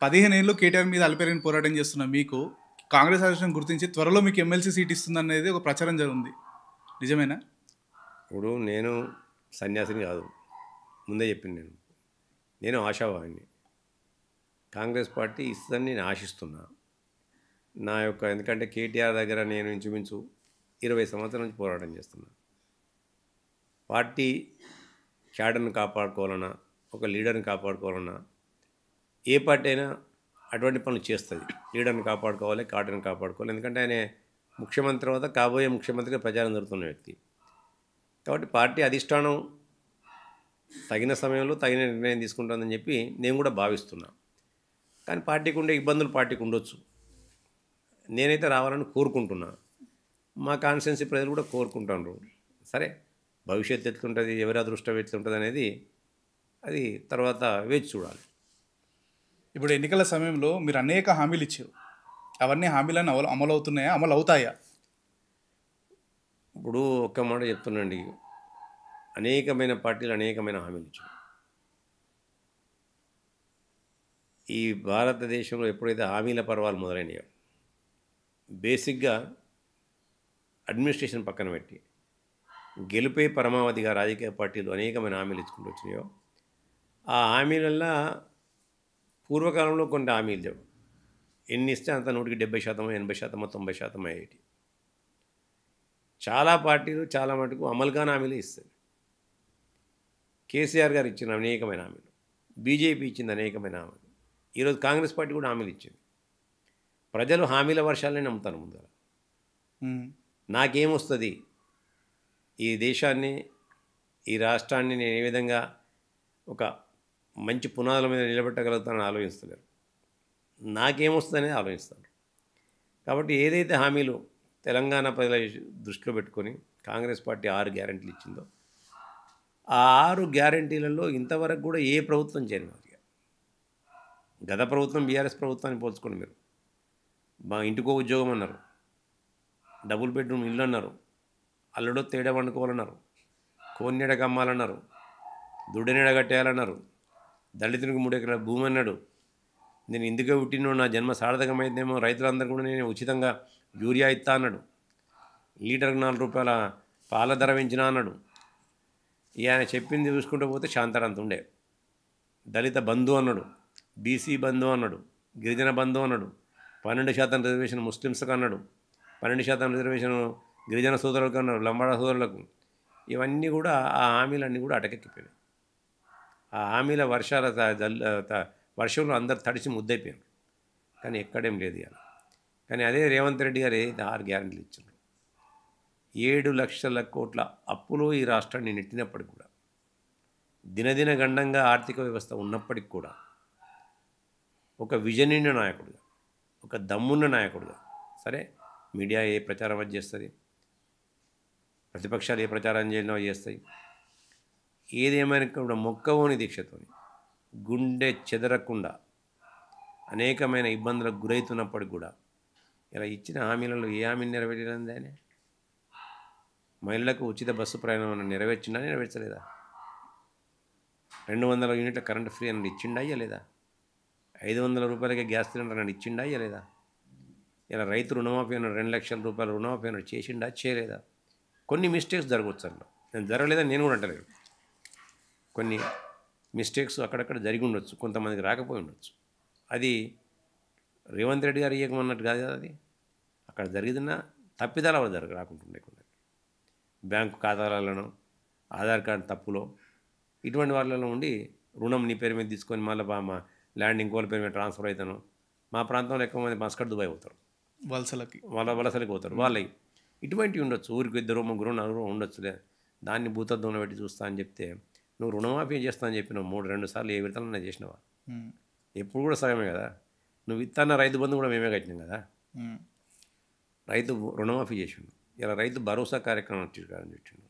15 ఏళ్ళు కేటీఆర్ మీద అలుపెరగని పోరాటం చేస్తున్న మీకు, కాంగ్రెస్ అధిష్టానం గుర్తించి త్వరలో మీకు ఎమ్మెల్సీ సీట్ ఇస్తుందనేది ఒక ప్రచారం జరుగుంది. నిజమేనా? ఇప్పుడు నేను సన్యాసిని కాదు. ముందే చెప్పింది నేను. నేను ఆశావాహుడిని. కాంగ్రెస్ పార్టీ ఇస్తుందని నేను ఆశిస్తున్నా. ఎందుకంటే కేటీఆర్ దగ్గర నేను ఇంచుమించు 20 సంవత్సరాల నుంచి పోరాటం చేస్తున్నా. పార్టీ క్యాడర్ని కాపాడుకోవాలన్నా, ఒక లీడర్ని కాపాడుకోవాలన్నా, ఏ పార్టీ అయినా అటువంటి పనులు చేస్తుంది. లీడర్ని కాపాడుకోవాలి, క్యాడర్ని కాపాడుకోవాలి. ఎందుకంటే ఆయన ముఖ్యమంత్రి తర్వాత కాబోయే ముఖ్యమంత్రిగా ప్రచారం జరుగుతున్న వ్యక్తి. కాబట్టి పార్టీ అధిష్టానం తగిన సమయంలో తగిన నిర్ణయం తీసుకుంటుందని చెప్పి నేను కూడా భావిస్తున్నా. కానీ పార్టీకి ఉండే ఇబ్బందులు పార్టీకి ఉండొచ్చు. నేనైతే రావాలని కోరుకుంటున్నా. మా కాన్స్టిట్యున్సీ ప్రజలు కూడా కోరుకుంటున్నారు. సరే, భవిష్యత్తు ఎట్లుంటుంది, ఎవరి అదృష్టం ఎట్లుంటుంది అనేది అది తర్వాత వేచి చూడాలి. ఇప్పుడు ఎన్నికల సమయంలో మీరు అనేక హామీలు ఇచ్చారు. అవన్నీ హామీలను అమలు అవుతున్నాయా? అమలు అవుతాయా? ఇప్పుడు ఒక్క మాట చెప్తున్నాండి, అనేకమైన పార్టీలు అనేకమైన హామీలు ఇచ్చారు. ఈ భారతదేశంలో ఎప్పుడైతే హామీల పర్వాలు మొదలైనయో, బేసిక్గా అడ్మినిస్ట్రేషన్ పక్కన పెట్టి గెలుపే పరమావధిగా రాజకీయ పార్టీలు అనేకమైన హామీలు ఇచ్చుకుంటూ వచ్చినాయో, ఆ హామీలల్లో పూర్వకాలంలో కొన్ని హామీలు లేవు. ఎన్ని ఇస్తే అంత 170%, 80%, 90% అయ్యేటి. చాలా పార్టీలు చాలా మటుకు అమలు కాని హామీలే ఇస్తాయి. కేసీఆర్ గారు ఇచ్చిన అనేకమైన హామీలు, బీజేపీ ఇచ్చింది అనేకమైన హామీలు, ఈరోజు కాంగ్రెస్ పార్టీ కూడా హామీలు ఇచ్చింది. ప్రజలు హామీల వర్షాలనే నమ్ముతారు. ముందర నాకేమొస్తుంది, ఈ దేశాన్ని, ఈ రాష్ట్రాన్ని నేను ఏ విధంగా ఒక మంచి పునాదుల మీద నిలబెట్టగలుగుతానని ఆలోచిస్తలేరు. నాకేమొస్తుందనేది ఆలోచిస్తాను. కాబట్టి ఏదైతే హామీలు తెలంగాణ ప్రజల దృష్టిలో పెట్టుకొని కాంగ్రెస్ పార్టీ 6 గ్యారెంటీలు ఇచ్చిందో, ఆ 6 గ్యారెంటీలలో ఇంతవరకు కూడా ఏ ప్రభుత్వం చేయలేదు. గత ప్రభుత్వం బీఆర్ఎస్ ప్రభుత్వాన్ని పోల్చుకోండి మీరు. మా ఇంటికో ఉద్యోగం అన్నారు, డబుల్ బెడ్రూమ్ ఇల్లు అన్నారు, అల్లుడో తేడా వండుకోవాలన్నారు, కోన్నెడకు అమ్మాలన్నారు, దుడ్డనీడ కట్టేయాలన్నారు, దళితునికి 3 ఎకరాల భూమి అన్నాడు. నేను ఇందుకే పుట్టినో నా జన్మ సార్థకమైందేమో, రైతులందరూ కూడా నేను ఉచితంగా యూరియా ఇస్తా అన్నాడు, లీటర్కి 4 రూపాయల పాల ధర పెంచినా అన్నాడు. ఆయన చెప్పింది చూసుకుంటూ పోతే శాంతారంత ఉండే. దళిత బంధు అన్నాడు, బీసీ బంధు అన్నాడు, గిరిజన బంధు అన్నాడు, 12% రిజర్వేషన్ ముస్లిమ్స్కి అన్నాడు, 12% రిజర్వేషన్ గిరిజన సోదరులకు అన్నాడు, లంబాడ సోదరులకు. ఇవన్నీ కూడా ఆ హామీలన్నీ కూడా అటకెక్కిపోయినాయి. ఆ హామీల వర్షంలో అందరు తడిసి ముద్దైపోయారు. కానీ ఎక్కడేం లేదు ఇవాళ. కానీ అదే రేవంత్ రెడ్డి గారు 6 గ్యారెంటీలు ఇచ్చారు. 7 లక్షల కోట్ల అప్పులో ఈ రాష్ట్రాన్ని నెట్టినప్పటికి కూడా, దినదిన గండంగా ఆర్థిక వ్యవస్థ ఉన్నప్పటికి కూడా, ఒక విజనీయ నాయకుడిగా, ఒక దమ్మున్న నాయకుడిగా, సరే మీడియా ఏ ప్రచారం అది చేస్తుంది, ప్రతిపక్షాలు ఏ ప్రచారం చేయడం చేస్తాయి, ఏదేమైనా కూడా మొక్కవోని దీక్షతో గుండె చెదరకుండా అనేకమైన ఇబ్బందులకు గురవుతున్నప్పటికి కూడా ఇలా ఇచ్చిన హామీలలో ఏ హామీని నెరవేర్చలేదు ఆయన? మహిళలకు ఉచిత బస్సు ప్రయాణం నెరవేర్చిండా, నెరవేర్చలేదా? 200 యూనిట్ల కరెంటు ఫ్రీ అని ఇచ్చిండా లేదా? 500 రూపాయలకే గ్యాస్ సిలిండర్ అని ఇచ్చిండా లేదా? ఇలా రైతు రుణమాఫీ అన్నాడు, 2 లక్షల రూపాయల రుణమాఫీ అన్నాడు, చేసిండా చేయలేదా? కొన్ని మిస్టేక్స్ జరగవచ్చు అందులో, నేను జరగలేదని నేను కూడా అంటలేదు. కొన్ని మిస్టేక్స్ అక్కడక్కడ జరిగి ఉండొచ్చు, కొంతమందికి రాకపోయి ఉండొచ్చు. అది రేవంత్ రెడ్డి గారు ఇవ్వకమన్నట్టు కాదు కదా. అది అక్కడ జరిగిన తప్పిదాలు అవి రాకుంటుండే. కొన్ని బ్యాంకు ఖాతాలలో, ఆధార్ కార్డు తప్పులో, ఇటువంటి వాళ్ళలో ఉండి రుణం నీ పేరు మీద తీసుకొని మళ్ళీ మా ల్యాండ్ ఇంకోళ్ళ పేరు మీద ట్రాన్స్ఫర్ అవుతాను. మా ప్రాంతంలో ఎక్కువ మంది మస్కట్ దుబాయ్ పోతారు, వలసలకి పోతారు. వాళ్ళకి ఇటువంటివి ఉండొచ్చు. ఊరికి 2 3 4 ఉండొచ్చు. దాన్ని భూతద్దంలో పెట్టి చూస్తా అని చెప్తే, నువ్వు రుణమాఫీ చేస్తా అని చెప్పినావు 2 సార్లు, ఏ విడతలన్నా చేసినావా? ఎప్పుడు కూడా సగమే కదా. నువ్వు ఇత్తన్న రైతు బంధు కూడా మేమే కట్టినాం కదా. రైతు రుణమాఫీ చేసిండు. ఇలా రైతు భరోసా కార్యక్రమం ఇచ్చిండు.